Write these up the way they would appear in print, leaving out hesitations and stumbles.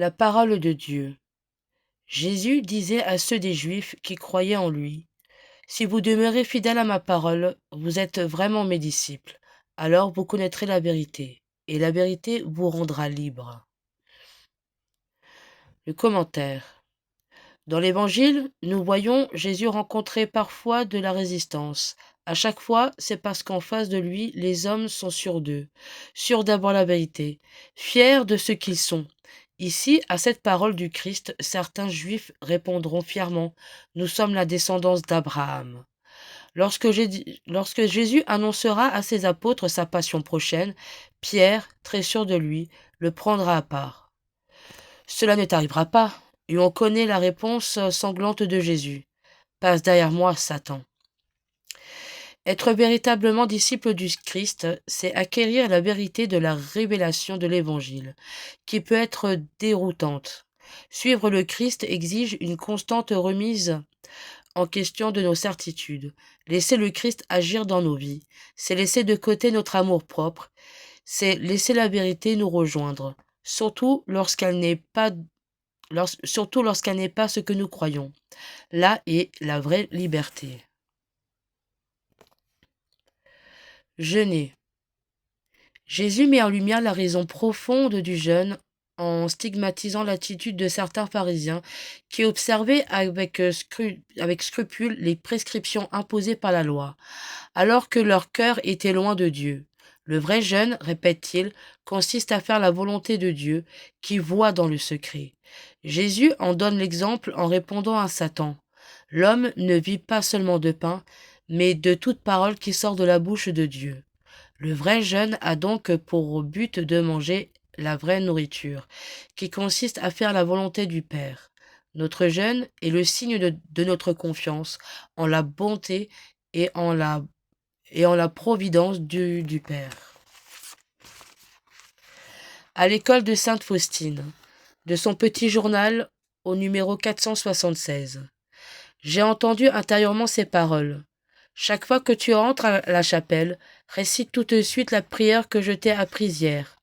La parole de Dieu. Jésus disait à ceux des Juifs qui croyaient en lui, si vous demeurez fidèles à ma parole, vous êtes vraiment mes disciples. Alors vous connaîtrez la vérité, et la vérité vous rendra libre. Le commentaire. Dans l'Évangile, nous voyons Jésus rencontrer parfois de la résistance. À chaque fois, c'est parce qu'en face de lui, les hommes sont sûrs d'eux, sûrs d'avoir la vérité, fiers de ce qu'ils sont. Ici, à cette parole du Christ, certains Juifs répondront fièrement, nous sommes la descendance d'Abraham. Lorsque Jésus annoncera à ses apôtres sa passion prochaine, Pierre, très sûr de lui, le prendra à part. Cela ne t'arrivera pas, et on connaît la réponse sanglante de Jésus. Passe derrière moi, Satan. Être véritablement disciple du Christ, c'est acquérir la vérité de la révélation de l'Évangile, qui peut être déroutante. Suivre le Christ exige une constante remise en question de nos certitudes. Laisser le Christ agir dans nos vies, c'est laisser de côté notre amour-propre, c'est laisser la vérité nous rejoindre, surtout lorsqu'elle n'est pas ce que nous croyons. Là est la vraie liberté. Jeûner. Jésus met en lumière la raison profonde du jeûne en stigmatisant l'attitude de certains pharisiens qui observaient avec scrupule les prescriptions imposées par la loi, alors que leur cœur était loin de Dieu. Le vrai jeûne, répète-t-il, consiste à faire la volonté de Dieu qui voit dans le secret. Jésus en donne l'exemple en répondant à Satan. L'homme ne vit pas seulement de pain, mais de toute parole qui sort de la bouche de Dieu. Le vrai jeûne a donc pour but de manger la vraie nourriture, qui consiste à faire la volonté du Père. Notre jeûne est le signe de notre confiance en la bonté et en la providence du Père. À l'école de Sainte Faustine, de son petit journal au numéro 476. J'ai entendu intérieurement ces paroles. Chaque fois que tu entres à la chapelle, récite tout de suite la prière que je t'ai apprise hier,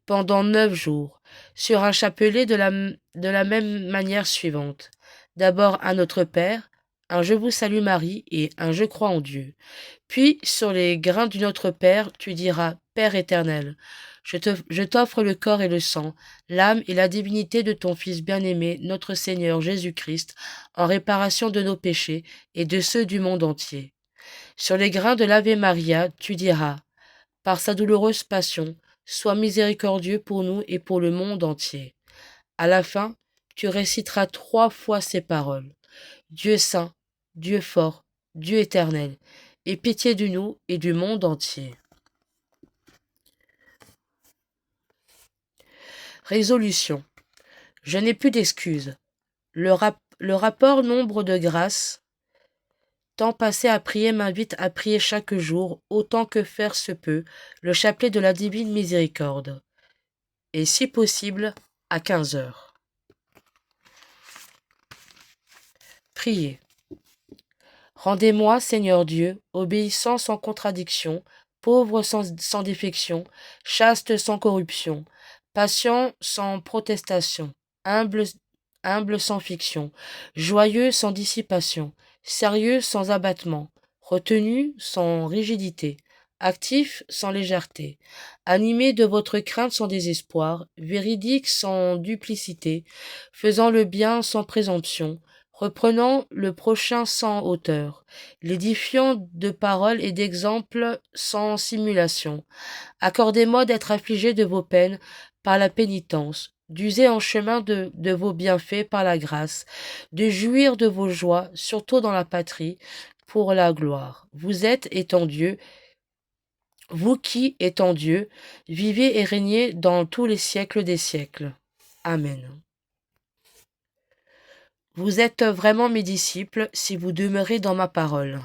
pendant 9 jours, sur un chapelet de la même manière suivante. D'abord un Notre Père, un Je vous salue Marie et un Je crois en Dieu. Puis, sur les grains du Notre Père, tu diras Père éternel, je t'offre le corps et le sang, l'âme et la divinité de ton Fils bien-aimé, notre Seigneur Jésus-Christ, en réparation de nos péchés et de ceux du monde entier. Sur les grains de l'Ave Maria, tu diras, par sa douloureuse passion, sois miséricordieux pour nous et pour le monde entier. À la fin, tu réciteras 3 fois ces paroles. Dieu saint, Dieu fort, Dieu éternel, aie pitié de nous et du monde entier. Résolution. Je n'ai plus d'excuses. Le rapport nombre de grâces, temps passé à prier m'invite à prier chaque jour, autant que faire se peut, le chapelet de la divine miséricorde, et si possible, à 15 heures. Priez. Rendez-moi, Seigneur Dieu, obéissant sans contradiction, pauvre sans défection, chaste sans corruption, patient sans protestation, humble sans fiction, joyeux sans dissipation, sérieux sans abattement, retenu sans rigidité, actif sans légèreté, animé de votre crainte sans désespoir, véridique sans duplicité, faisant le bien sans présomption, reprenant le prochain sans hauteur, l'édifiant de paroles et d'exemples sans simulation. Accordez-moi d'être affligé de vos peines par la pénitence, d'user en chemin de vos bienfaits par la grâce, de jouir de vos joies, surtout dans la patrie, pour la gloire. Vous qui, étant Dieu, vivez et régnez dans tous les siècles des siècles. Amen. Vous êtes vraiment mes disciples si vous demeurez dans ma parole.